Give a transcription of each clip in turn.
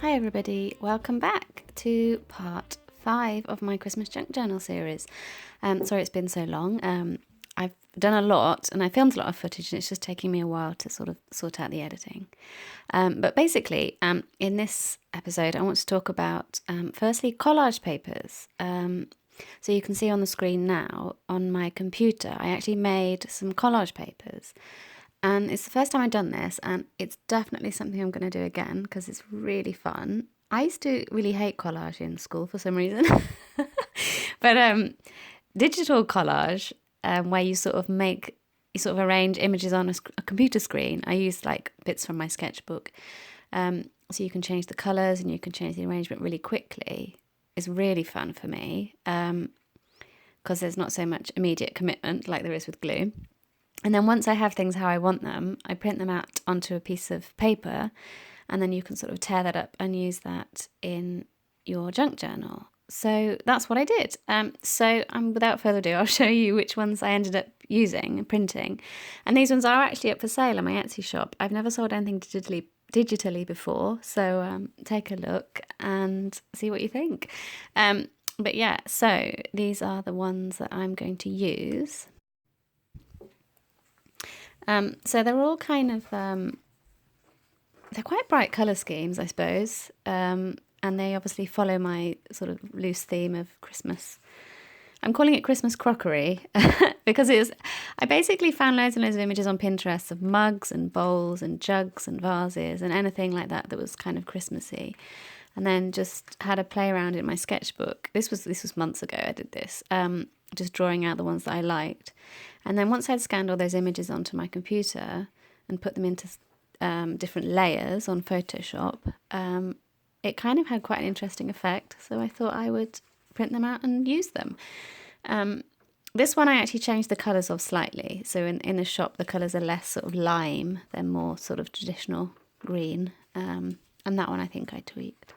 Hi everybody, welcome back to part 5 of my Christmas Junk Journal series. Sorry it's been so long. I've done a lot and I filmed a lot of footage and it's just taking me a while to sort of sort out the editing. But basically, in this episode I want to talk about firstly collage papers. So you can see on the screen now, on my computer, I actually made some collage papers. And it's the first time I've done this, and it's definitely something I'm going to do again because it's really fun. I used to really hate collage in school for some reason. But digital collage, where you sort of arrange images on a computer screen. I use like bits from my sketchbook. So you can change the colours and you can change the arrangement really quickly. It's really fun for me because there's not so much immediate commitment like there is with glue. And then once I have things how I want them, I print them out onto a piece of paper and then you can sort of tear that up and use that in your junk journal. So that's what I did. Without further ado, I'll show you which ones I ended up using and printing. And these ones are actually up for sale on my Etsy shop. I've never sold anything digitally before, so take a look and see what you think. But yeah, so these are the ones that I'm going to use. So they're all kind of, they're quite bright colour schemes, I suppose, and they obviously follow my sort of loose theme of Christmas. I'm calling it Christmas crockery because I basically found loads and loads of images on Pinterest of mugs and bowls and jugs and vases and anything like that was kind of Christmassy. And then just had a play around in my sketchbook. This was months ago I did this, just drawing out the ones that I liked. And then once I'd scanned all those images onto my computer and put them into different layers on Photoshop, it kind of had quite an interesting effect. So I thought I would print them out and use them. This one I actually changed the colours of slightly. So in the shop, the colours are less sort of lime. They're more sort of traditional green. And that one I think I tweaked.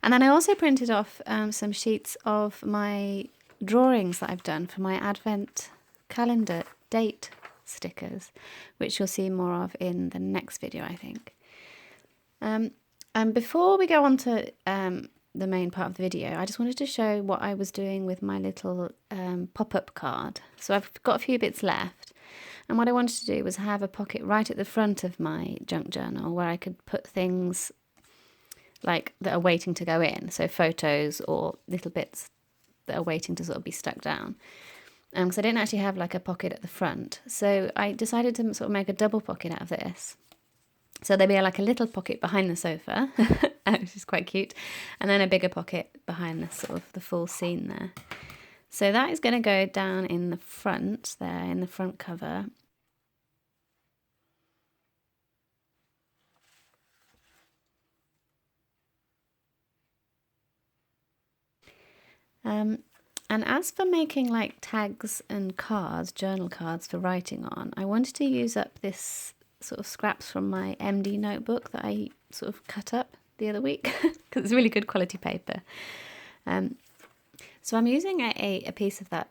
And then I also printed off some sheets of my drawings that I've done for my Advent calendar date stickers, which you'll see more of in the next video, I think. And before we go on to the main part of the video, I just wanted to show what I was doing with my little pop-up card. So I've got a few bits left, and what I wanted to do was have a pocket right at the front of my junk journal where I could put things like that are waiting to go in, so photos or little bits that are waiting to sort of be stuck down. Because I didn't actually have like a pocket at the front, so I decided to sort of make a double pocket out of this. So there'd be like a little pocket behind the sofa, which is quite cute, and then a bigger pocket behind the sort of the full scene there. So that is going to go down in the front there, in the front cover. And as for making like tags and cards, journal cards for writing on, I wanted to use up this sort of scraps from my MD notebook that I sort of cut up the other week because it's really good quality paper. So I'm using a piece of that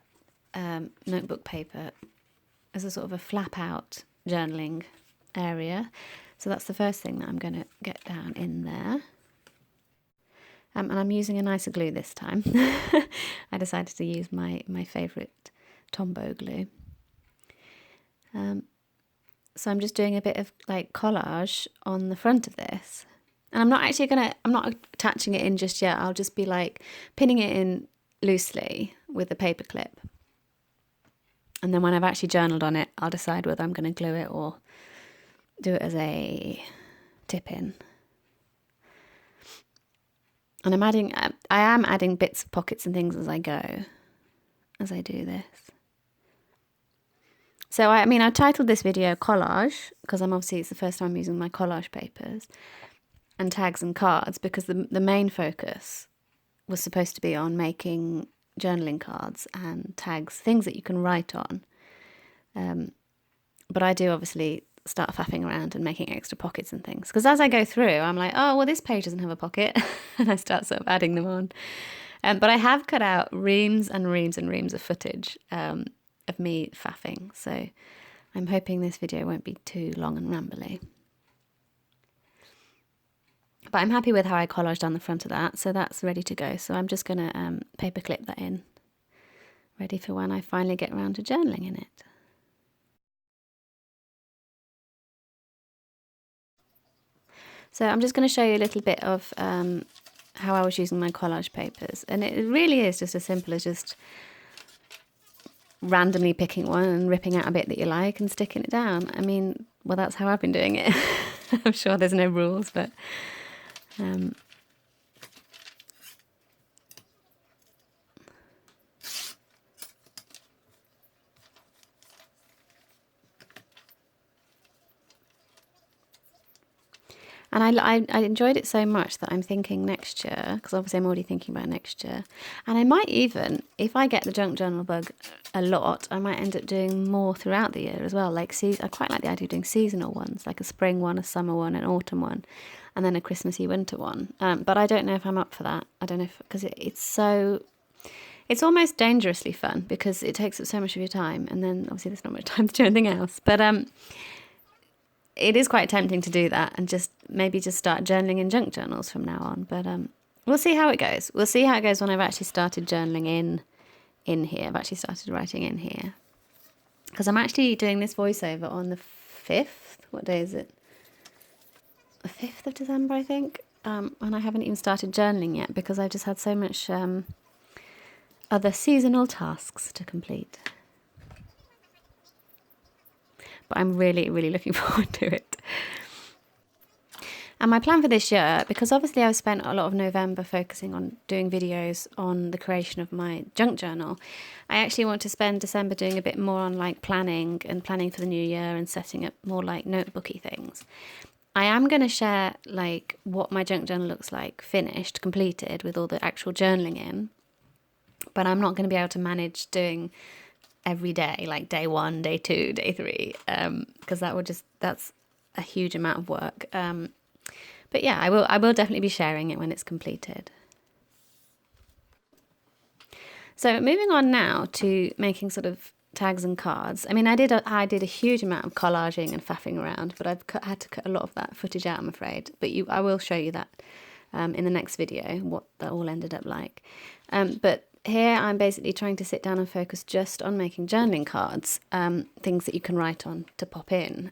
notebook paper as a sort of a flap out journaling area. So that's the first thing that I'm going to get down in there. And I'm using a nicer glue this time. I decided to use my favourite Tombow glue. So I'm just doing a bit of like collage on the front of this. And I'm not attaching it in just yet. I'll just be like pinning it in loosely with a paper clip. And then when I've actually journaled on it, I'll decide whether I'm going to glue it or do it as a tip-in. And I am adding bits of pockets and things as I go, as I do this. So I titled this video Collage because it's the first time I'm using my collage papers and tags and cards because the main focus was supposed to be on making journaling cards and tags, things that you can write on. But I do obviously start faffing around and making extra pockets and things because as I go through I'm like, oh well, this page doesn't have a pocket and I start sort of adding them on. But I have cut out reams and reams and reams of footage of me faffing, so I'm hoping this video won't be too long and rambly. But I'm happy with how I collaged on the front of that, so that's ready to go. So I'm just going to paper clip that in, ready for when I finally get around to journaling in it. So I'm just going to show you a little bit of how I was using my collage papers. And it really is just as simple as just randomly picking one and ripping out a bit that you like and sticking it down. I mean, well, that's how I've been doing it. I'm sure there's no rules, but and I enjoyed it so much that I'm thinking next year, because obviously I'm already thinking about next year, and I might even, if I get the junk journal bug a lot, I might end up doing more throughout the year as well. Like, I quite like the idea of doing seasonal ones, like a spring one, a summer one, an autumn one, and then a Christmassy winter one. But I don't know if I'm up for that. I don't know if, because it's almost dangerously fun because it takes up so much of your time, and then obviously there's not much time to do anything else. But it is quite tempting to do that and just start journaling in junk journals from now on. But we'll see how it goes. We'll see how it goes when I've actually started journaling in here. I've actually started writing in here, because I'm actually doing this voiceover on the 5th. What day is it? The 5th of December, I think. And I haven't even started journaling yet because I've just had so much other seasonal tasks to complete. But I'm really, really looking forward to it. And my plan for this year, because obviously I've spent a lot of November focusing on doing videos on the creation of my junk journal, I actually want to spend December doing a bit more on like planning for the new year and setting up more like notebooky things. I am going to share like what my junk journal looks like finished, completed, with all the actual journaling in, but I'm not going to be able to manage doing every day, like day 1, day 2, day 3, because that's a huge amount of work. But yeah, I will definitely be sharing it when it's completed. So moving on now to making sort of tags and cards. I mean, I did a huge amount of collaging and faffing around, but I've had to cut a lot of that footage out, I'm afraid. But I will show you that in the next video, what that all ended up like. But here I'm basically trying to sit down and focus just on making journaling cards, things that you can write on to pop in.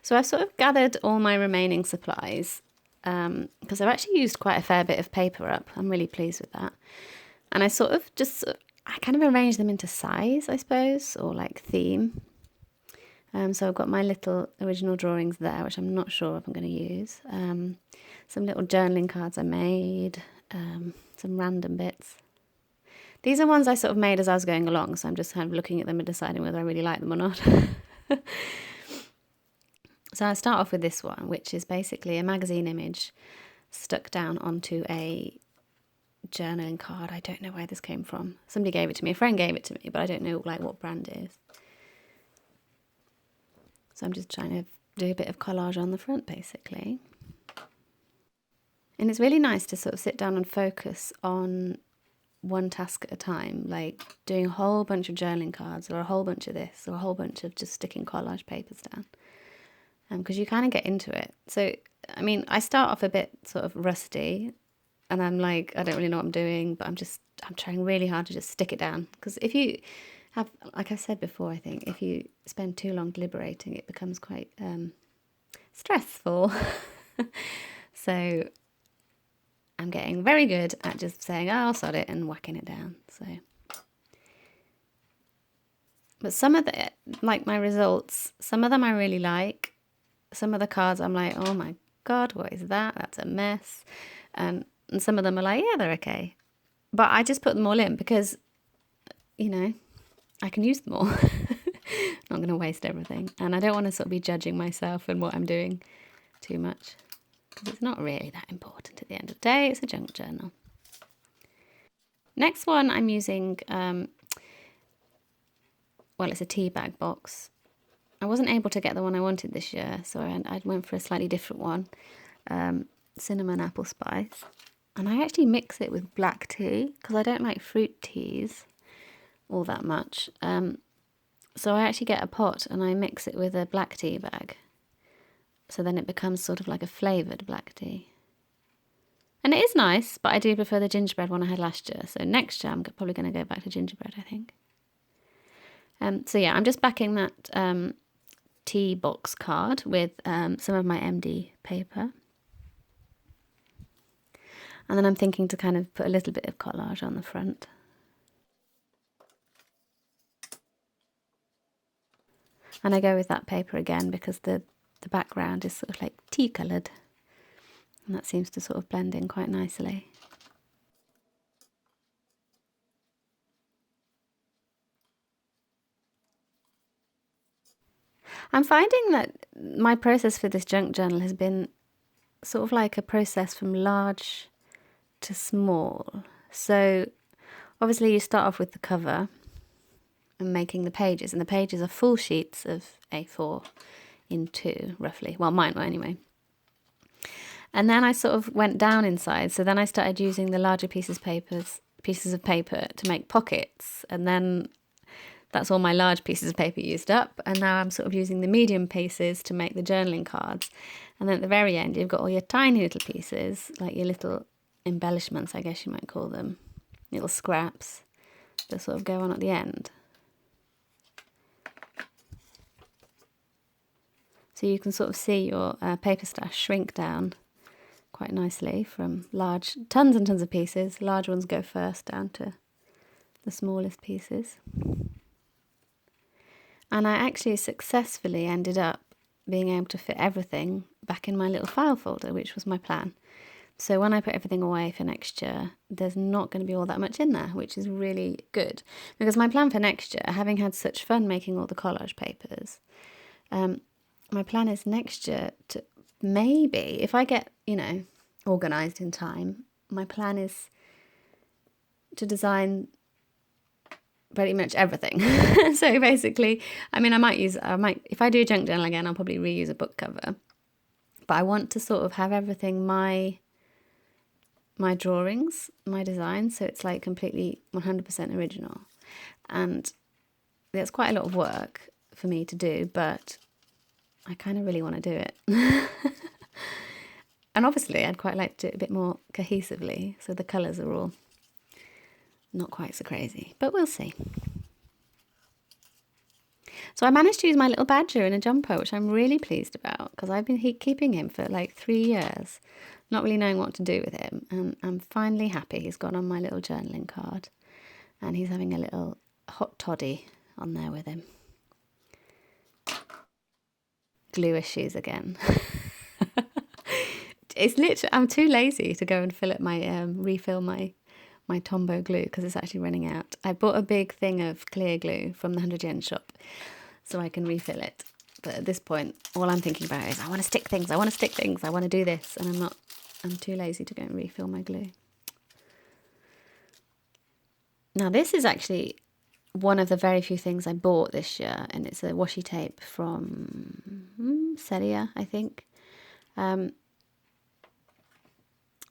So I've sort of gathered all my remaining supplies, because I've actually used quite a fair bit of paper up. I'm really pleased with that. And I kind of arrange them into size, I suppose, or like theme. So I've got my little original drawings there, which I'm not sure if I'm going to use. Some little journaling cards I made, some random bits. These are ones I sort of made as I was going along, so I'm just kind of looking at them and deciding whether I really like them or not. So I'll start off with this one, which is basically a magazine image stuck down onto a journaling card. I don't know where this came from. Somebody gave it to me. A friend gave it to me, but I don't know like what brand it is. So I'm just trying to do a bit of collage on the front, basically. And it's really nice to sort of sit down and focus on one task at a time, like doing a whole bunch of journaling cards or a whole bunch of this or a whole bunch of just sticking collage papers down, because you kind of get into it. So I mean, I start off a bit sort of rusty and I'm like, I don't really know what I'm doing, but I'm trying really hard to just stick it down, because if you have, like I said before, I think if you spend too long deliberating, it becomes quite stressful. So I'm getting very good at just saying, oh, I'll sod it, and whacking it down. So, but some of the, like my results, some of them I really like. Some of the cards I'm like, oh my God, what is that? That's a mess. And some of them are like, yeah, they're okay. But I just put them all in because, you know, I can use them all. Not going to waste everything. And I don't want to sort of be judging myself and what I'm doing too much, because it's not really that important at the end of the day. It's a junk journal. Next one I'm using, well, it's a tea bag box. I wasn't able to get the one I wanted this year, so I went for a slightly different one, cinnamon apple spice. And I actually mix it with black tea, because I don't like fruit teas all that much. So I actually get a pot and I mix it with a black tea bag. So then it becomes sort of like a flavoured black tea. And it is nice, but I do prefer the gingerbread one I had last year. So next year I'm probably going to go back to gingerbread, I think. So yeah, I'm just backing that tea box card with some of my MD paper. And then I'm thinking to kind of put a little bit of collage on the front. And I go with that paper again because the background is sort of like tea coloured. And that seems to sort of blend in quite nicely. I'm finding that my process for this junk journal has been sort of like a process from large to small. So obviously you start off with the cover and making the pages, and the pages are full sheets of A4 in two, roughly. Well, mine were anyway. And then I sort of went down inside. So then I started using the larger pieces of paper to make pockets. And then that's all my large pieces of paper used up. And now I'm sort of using the medium pieces to make the journaling cards. And then at the very end, you've got all your tiny little pieces, like your little embellishments, I guess you might call them, little scraps that sort of go on at the end. So you can sort of see your paper stash shrink down quite nicely from large, tons and tons of pieces. Large ones go first down to the smallest pieces. And I actually successfully ended up being able to fit everything back in my little file folder, which was my plan. So when I put everything away for next year, there's not going to be all that much in there, which is really good. Because my plan for next year, having had such fun making all the collage papers, my plan is next year to maybe, if I get, organised in time, my plan is to design pretty much everything. So basically, I might, if I do a junk journal again, I'll probably reuse a book cover. But I want to sort of have everything my drawings, my design, so it's like completely 100% original. And there's quite a lot of work for me to do, but I kind of really want to do it. And obviously I'd quite like to do it a bit more cohesively, so the colours are all not quite so crazy, but we'll see. So I managed to use my little badger in a jumper, which I'm really pleased about, because I've been keeping him for like 3 years, not really knowing what to do with him, and I'm finally happy he's gone on my little journaling card, and he's having a little hot toddy on there with him. Glue issues again. It's literally, I'm too lazy to go and refill my Tombow glue because it's actually running out. I bought a big thing of clear glue from the 100 yen shop so I can refill it. But at this point, all I'm thinking about is I want to stick things, I want to do this, and I'm too lazy to go and refill my glue. Now this is actually one of the very few things I bought this year, and it's a washi tape from Celia, I think.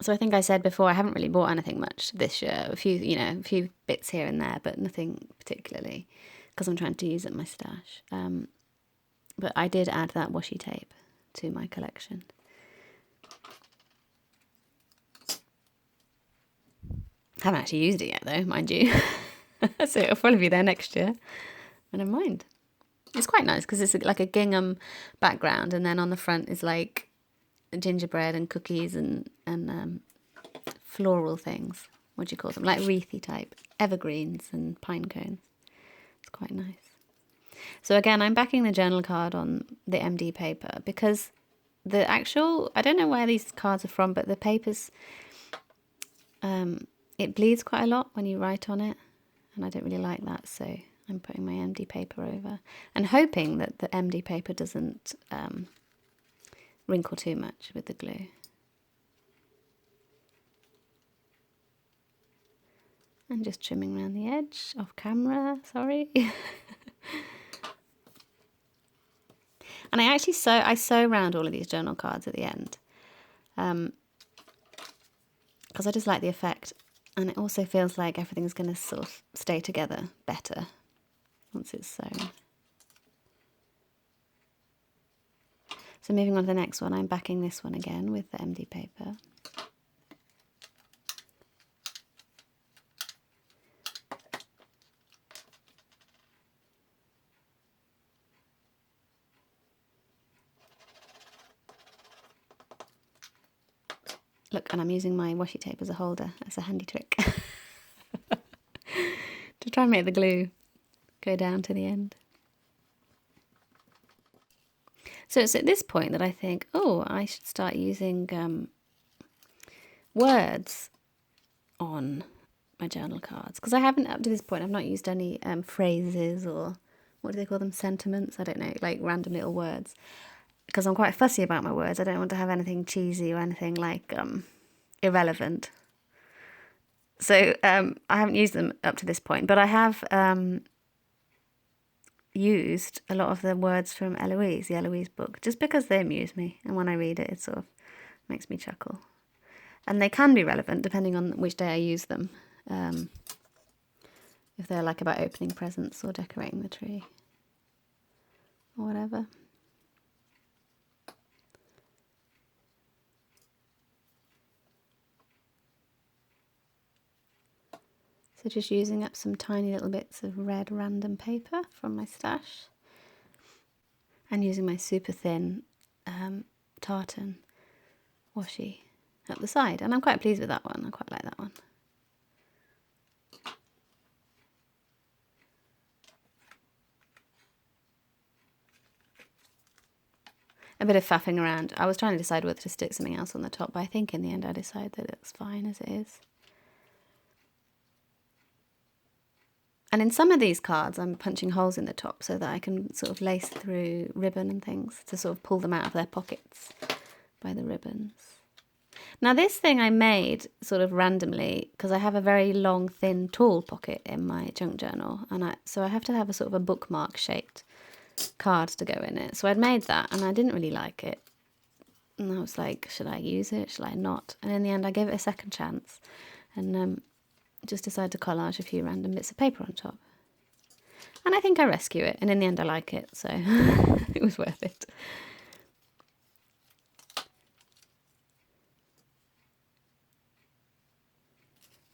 So I think I said before I haven't really bought anything much this year. A few bits here and there, but nothing particularly, because I'm trying to use up my stash. But I did add that washi tape to my collection. Haven't actually used it yet though, mind you. So it'll probably be there next year. But never mind. It's quite nice because it's like a gingham background, and then on the front is like gingerbread and cookies and floral things. What do you call them? Like wreathy type evergreens and pine cones. It's quite nice. So again, I'm backing the journal card on the MD paper because the actual, I don't know where these cards are from, but the paper's it bleeds quite a lot when you write on it, and I don't really like that, so I'm putting my MD paper over and hoping that the MD paper doesn't wrinkle too much with the glue. And just trimming around the edge off camera, sorry. And I actually sew around all of these journal cards at the end, because I just like the effect, and it also feels like everything's going to sort of stay together better once it's sewn. So moving on to the next one, I'm backing this one again with the MD paper. Look, and I'm using my washi tape as a holder. That's a handy trick. To try and make the glue go down to the end. So it's at this point that I think, oh, I should start using words on my journal cards. Because I haven't, up to this point, I've not used any phrases or, what do they call them, sentiments? I don't know, like random little words. Because I'm quite fussy about my words. I don't want to have anything cheesy or anything like irrelevant. So I haven't used them up to this point, but I have used a lot of the words from Eloise, the Eloise book, just because they amuse me, and when I read it, it sort of makes me chuckle. And they can be relevant depending on which day I use them, if they're like about opening presents or decorating the tree or whatever. So just using up some tiny little bits of red random paper from my stash and using my super thin tartan washi at the side. And I'm quite pleased with that one. I quite like that one. A bit of faffing around. I was trying to decide whether to stick something else on the top, but I think in the end I decided that it's fine as it is. And in some of these cards, I'm punching holes in the top so that I can sort of lace through ribbon and things to sort of pull them out of their pockets by the ribbons. Now this thing I made sort of randomly because I have a very long, thin, tall pocket in my junk journal, and so I have to have a sort of a bookmark shaped card to go in it. So I'd made that and I didn't really like it. And I was like, should I use it? Should I not? And in the end, I gave it a second chance and just decided to collage a few random bits of paper on top. And I think I rescue it. And in the end, I like it. So it was worth it.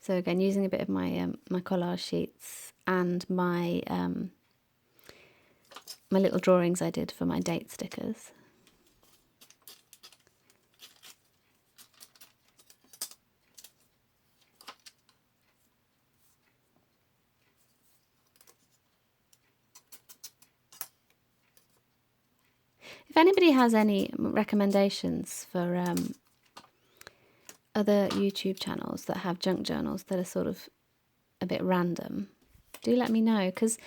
So again, using a bit of my my collage sheets and my my little drawings I did for my date stickers. If anybody has any recommendations for other YouTube channels that have junk journals that are sort of a bit random, do let me know, because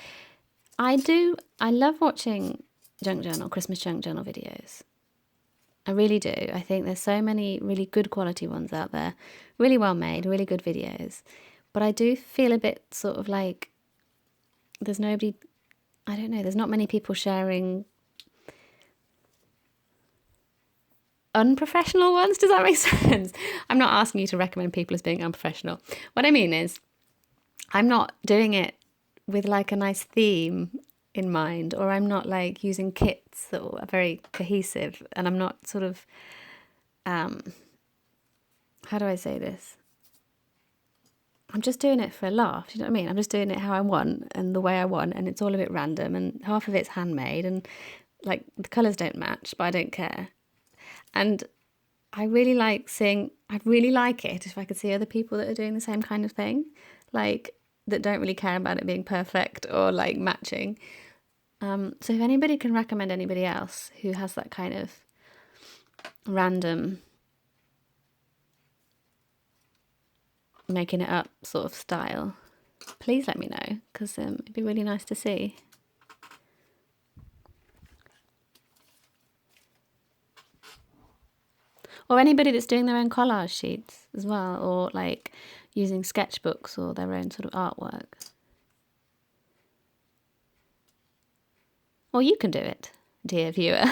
I love watching Christmas junk journal videos. I really do. I think there's so many really good quality ones out there, really well made, really good videos. But I do feel a bit sort of like there's nobody, I don't know, there's not many people sharing unprofessional ones. Does that make sense? I'm not asking you to recommend people as being unprofessional. What I mean is I'm not doing it with like a nice theme in mind, or I'm not like using kits that are very cohesive, and I'm not sort of how do I say this? I'm just doing it for a laugh, you know what I mean? I'm just doing it how I want and the way I want, and it's all a bit random, and half of it's handmade, and like the colours don't match, but I don't care. And I really like I'd really like it if I could see other people that are doing the same kind of thing, like that don't really care about it being perfect or like matching. So if anybody can recommend anybody else who has that kind of random making it up sort of style, please let me know, because it'd be really nice to see. Or anybody that's doing their own collage sheets as well, or like using sketchbooks or their own sort of artwork. Or you can do it, dear viewer.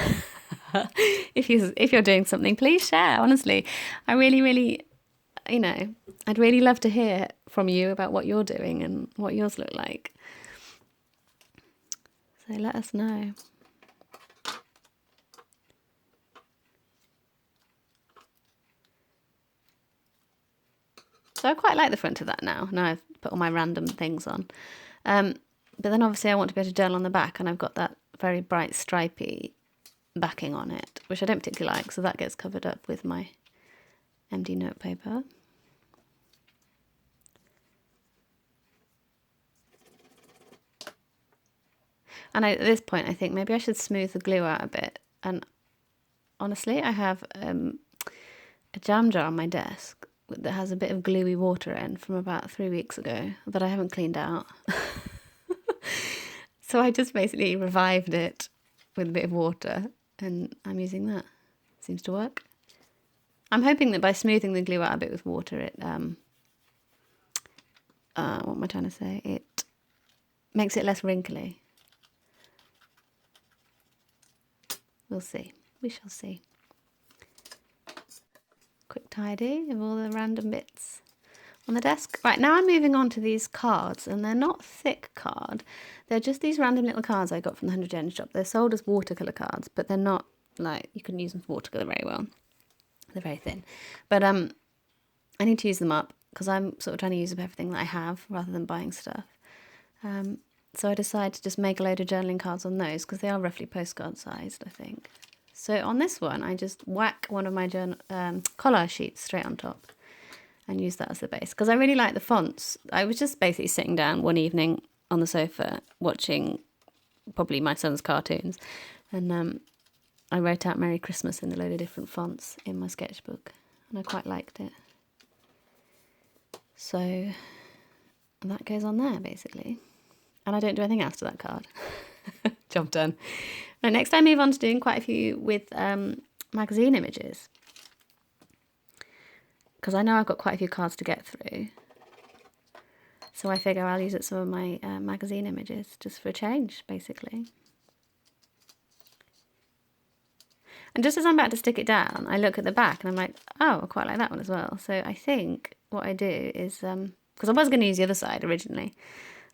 If you're doing something, please share. Honestly, I really, I'd really love to hear from you about what you're doing and what yours look like. So let us know. So I quite like the front of that now. Now I've put all my random things on. But then obviously I want to be able to journal on the back, and I've got that very bright stripy backing on it, which I don't particularly like, so that gets covered up with my empty note paper. And at this point, I think maybe I should smooth the glue out a bit. And honestly, I have a jam jar on my desk that has a bit of gluey water in from about 3 weeks ago that I haven't cleaned out. So I just basically revived it with a bit of water, and I'm using that. Seems to work. I'm hoping that by smoothing the glue out a bit with water, it what am I trying to say? It makes it less wrinkly. We'll see. We shall see. Quick tidy of all the random bits on the desk. Right, now I'm moving on to these cards, and they're not thick card. They're just these random little cards I got from the 100 yen shop. They're sold as watercolour cards, but they're not, like, you can use them for watercolour very well. They're very thin. But I need to use them up because I'm sort of trying to use up everything that I have rather than buying stuff. So I decided to just make a load of journaling cards on those because they are roughly postcard sized, I think. So on this one, I just whack one of my collage sheets straight on top and use that as the base because I really like the fonts. I was just basically sitting down one evening on the sofa watching probably my son's cartoons, and I wrote out Merry Christmas in a load of different fonts in my sketchbook, and I quite liked it. So that goes on there basically. And I don't do anything else to that card. Job done. Now, next I move on to doing quite a few with magazine images. Because I know I've got quite a few cards to get through. So I figure I'll use up some of my magazine images just for a change, basically. And just as I'm about to stick it down, I look at the back and I'm like, oh, I quite like that one as well. So I think what I do is, because I was going to use the other side originally,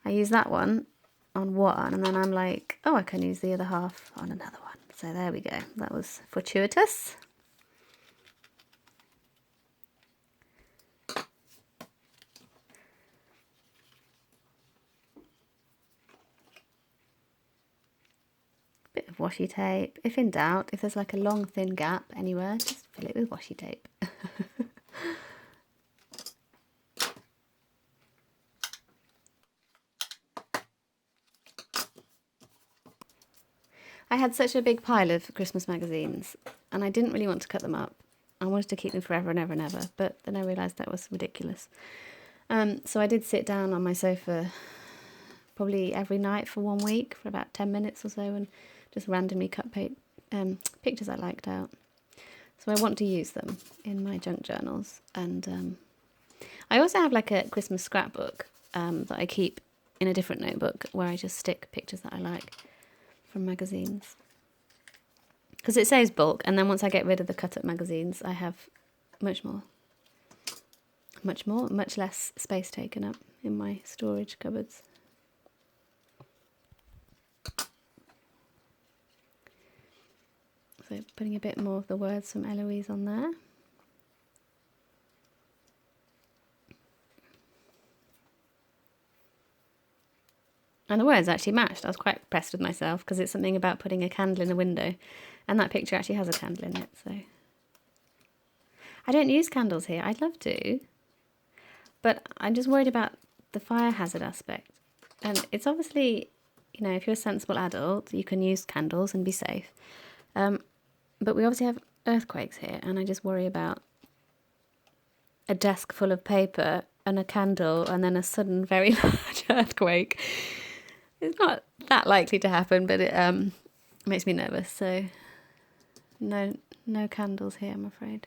I use that one on one, and then I'm like, oh, I can use the other half on another one. So there we go. That was fortuitous. Bit of washi tape. If in doubt, if there's like a long thin gap anywhere, just fill it with washi tape. I had such a big pile of Christmas magazines and I didn't really want to cut them up. I wanted to keep them forever and ever and ever, but then I realised that was ridiculous. So I did sit down on my sofa probably every night for 1 week for about 10 minutes or so and just randomly cut pictures I liked out. So I want to use them in my junk journals. And I also have like a Christmas scrapbook that I keep in a different notebook where I just stick pictures that I like from magazines. Because it saves bulk, and then once I get rid of the cut-up magazines, I have much less space taken up in my storage cupboards. So putting a bit more of the words from Eloise on there. And the words actually matched. I was quite impressed with myself because it's something about putting a candle in a window, and that picture actually has a candle in it. So I don't use candles here. I'd love to, but I'm just worried about the fire hazard aspect. And it's obviously, you know, if you're a sensible adult, you can use candles and be safe. But we obviously have earthquakes here, and I just worry about a desk full of paper and a candle and then a sudden very large earthquake. It's not that likely to happen, but it makes me nervous. So no candles here, I'm afraid.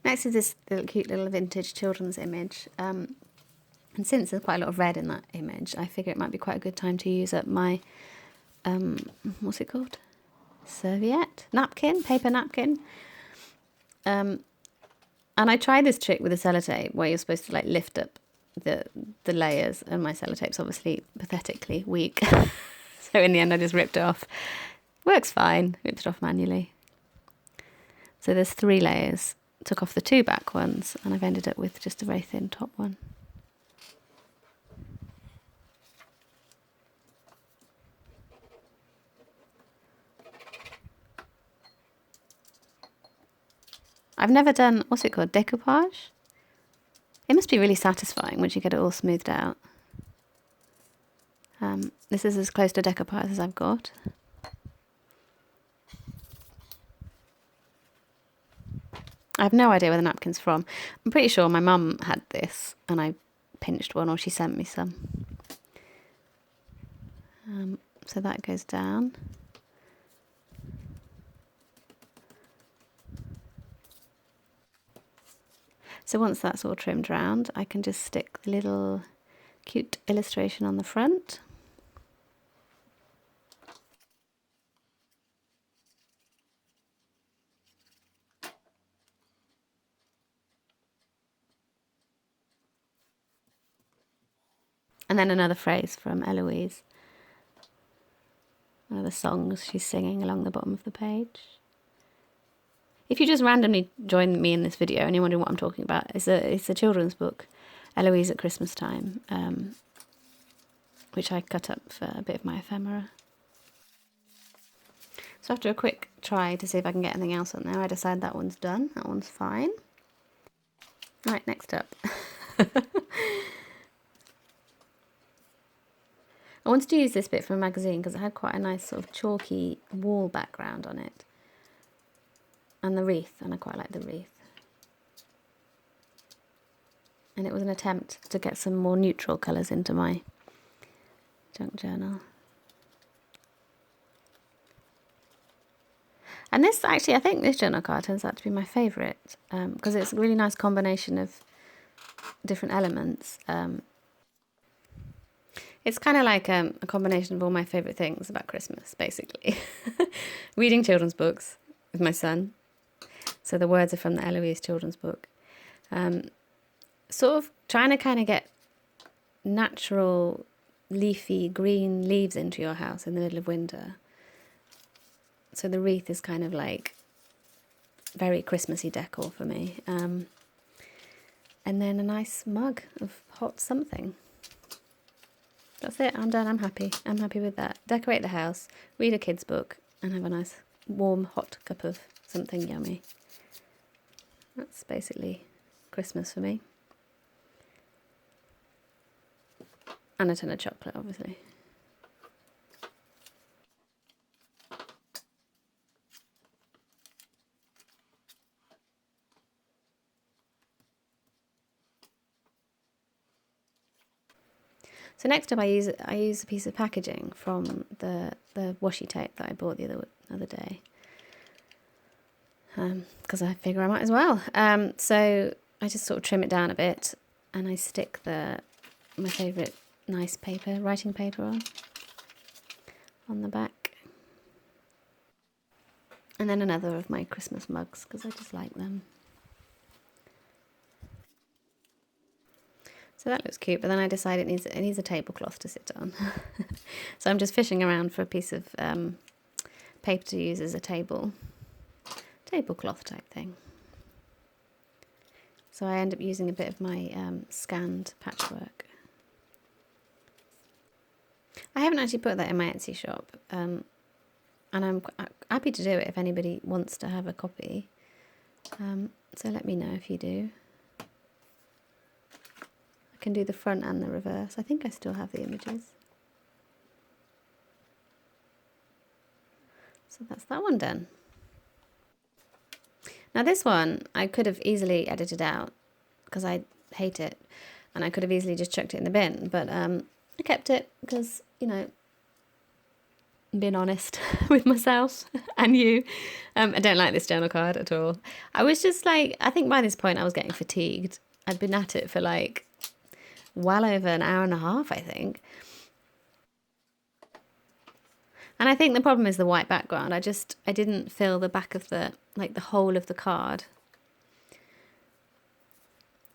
Next is this cute little vintage children's image. And since there's quite a lot of red in that image, I figure it might be quite a good time to use up my, what's it called? Serviette? Napkin? Paper napkin? And I tried this trick with a sellotape where you're supposed to like lift up the layers, and my sellotape's obviously pathetically weak. So in the end I just ripped it off. Works fine. Ripped it off manually. So there's 3 layers took off the 2 back ones, and I've ended up with just a very thin top one. I've never done, what's it called, decoupage? It must be really satisfying once you get it all smoothed out. This is as close to decoupage as I've got. I have no idea where the napkin's from. I'm pretty sure my mum had this and I pinched one, or she sent me some. So that goes down. So once that's all trimmed round, I can just stick the little cute illustration on the front. And then another phrase from Eloise. One of the songs she's singing along the bottom of the page. If you just randomly join me in this video and you're wondering what I'm talking about, it's a children's book, Eloise at Christmas Time, which I cut up for a bit of my ephemera. So after a quick try to see if I can get anything else on there, I decide that one's done, that one's fine. Right, next up. I wanted to use this bit from a magazine because it had quite a nice sort of chalky wall background on it. And the wreath, and I quite like the wreath. And it was an attempt to get some more neutral colours into my junk journal. And this, actually, I think this journal card turns out to be my favourite because it's a really nice combination of different elements. It's kind of like a combination of all my favourite things about Christmas, basically. Reading children's books with my son. So the words are from the Eloise children's book. Sort of trying to kind of get natural, leafy, green leaves into your house in the middle of winter. So the wreath is kind of like very Christmassy decor for me. And then a nice mug of hot something. That's it, I'm done, I'm happy. I'm happy with that. Decorate the house, read a kid's book, and have a nice warm hot cup of something yummy. That's basically Christmas for me. And a ton of chocolate, obviously. So next up I use a piece of packaging from the washi tape that I bought the other day. Because I figure I might as well. So I just sort of trim it down a bit and I stick my favourite nice paper, writing paper on the back. And then another of my Christmas mugs because I just like them. So that looks cute, but then I decided it needs a tablecloth to sit on. So I'm just fishing around for a piece of paper to use as a tablecloth type thing. So I end up using a bit of my scanned patchwork. I haven't actually put that in my Etsy shop, and I'm happy to do it if anybody wants to have a copy. So let me know if you do. I can do the front and the reverse. I think I still have the images. So that's that one done. Now this one, I could have easily edited out because I hate it. And I could have easily just chucked it in the bin. But I kept it because, you know, being honest with myself and you. I don't like this journal card at all. I was just like, I think by this point I was getting fatigued. I'd been at it for like well over an hour and a half, I think. And I think the problem is the white background. I didn't fill the back of the whole of the card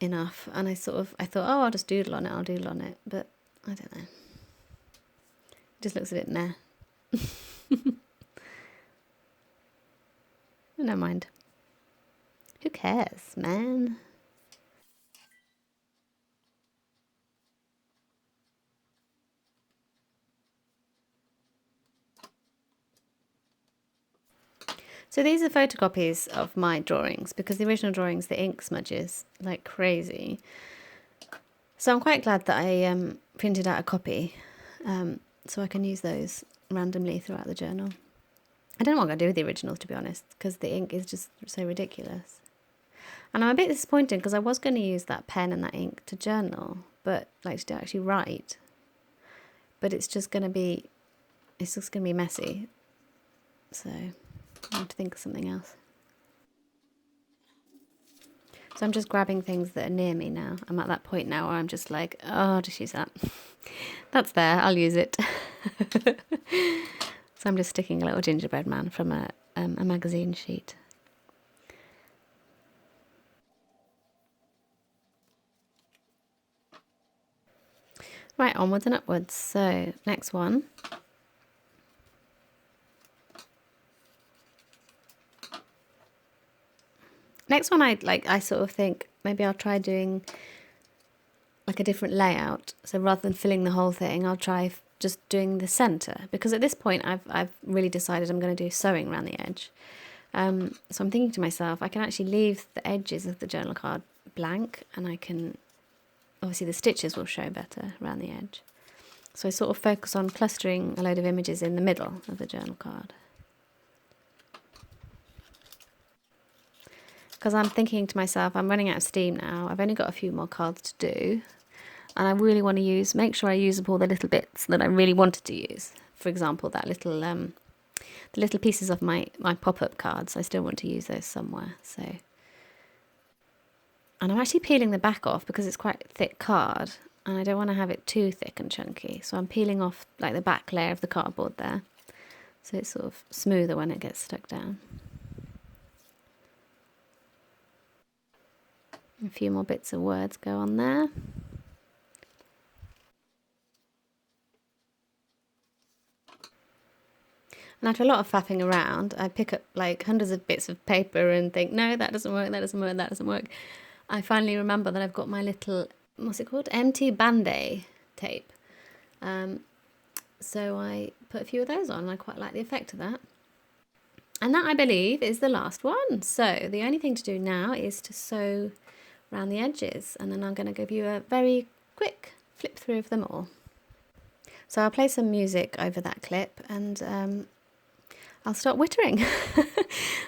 enough. And I thought, oh, I'll just doodle on it. But I don't know. It just looks a bit meh. Never mind. Who cares, man? So these are photocopies of my drawings because the original drawings, the ink smudges like crazy. So I'm quite glad that I printed out a copy so I can use those randomly throughout the journal. I don't know what I'm going to do with the original, to be honest, because the ink is just so ridiculous. And I'm a bit disappointed because I was going to use that pen and that ink to journal, but like to actually write. But it's just going to be messy. So I have to think of something else. So I'm just grabbing things that are near me now. I'm at that point now where I'm just like, oh, I'll just use that. That's there, I'll use it. So I'm just sticking a little gingerbread man from a magazine sheet. Right, onwards and upwards. So next one. Next one, I sort of think maybe I'll try doing like a different layout. So rather than filling the whole thing, I'll try just doing the center, because at this point I've really decided I'm going to do sewing around the edge. So I'm thinking to myself, I can actually leave the edges of the journal card blank, and I can, obviously the stitches will show better around the edge. So I sort of focus on clustering a load of images in the middle of the journal card. Because I'm thinking to myself, I'm running out of steam now. I've only got a few more cards to do. And I really want to make sure I use up all the little bits that I really wanted to use. For example, that little, the little pieces of my pop-up cards. I still want to use those somewhere. So, and I'm actually peeling the back off because it's quite a thick card, and I don't want to have it too thick and chunky. So I'm peeling off like the back layer of the cardboard there, so it's sort of smoother when it gets stuck down. A few more bits of words go on there. And after a lot of faffing around, I pick up like hundreds of bits of paper and think, no, that doesn't work, that doesn't work, that doesn't work. I finally remember that I've got my little, what's it called? Empty Band-Aid tape. So I put a few of those on, and I quite like the effect of that. And that, I believe, is the last one. So the only thing to do now is to sew around the edges, and then I'm going to give you a very quick flip through of them all. So I'll play some music over that clip, and I'll start wittering.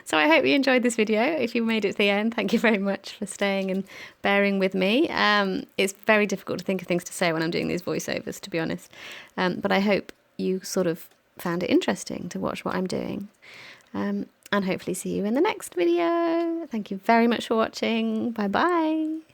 So I hope you enjoyed this video. If you made it to the end, thank you very much for staying and bearing with me. It's very difficult to think of things to say when I'm doing these voiceovers, to be honest. But I hope you sort of found it interesting to watch what I'm doing. And hopefully see you in the next video. Thank you very much for watching. Bye bye.